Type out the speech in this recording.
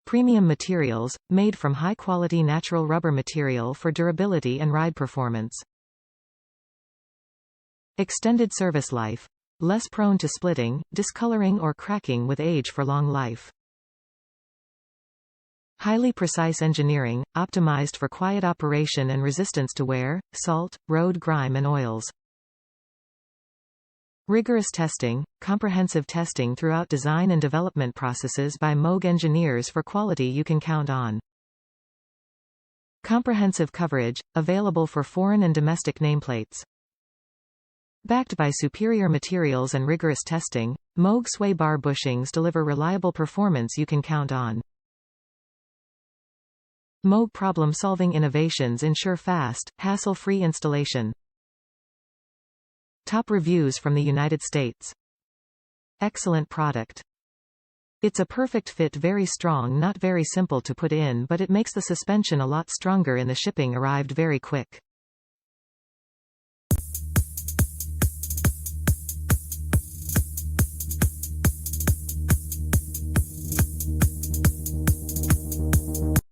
Premium materials, made from high-quality natural rubber material for durability and ride performance. Extended service life. Less prone to splitting, discoloring or cracking with age for long life. Highly precise engineering, optimized for quiet operation and resistance to wear, salt, road grime and oils. Rigorous testing, comprehensive testing throughout design and development processes by MOOG engineers for quality you can count on. Comprehensive coverage, available for foreign and domestic nameplates. Backed by superior materials and rigorous testing, MOOG sway bar bushings deliver reliable performance you can count on. MOOG problem-solving innovations ensure fast, hassle-free installation. Top reviews from the United States. Excellent product. It's a perfect fit, very strong, not very simple to put in, but it makes the suspension a lot stronger in the shipping arrived very quick.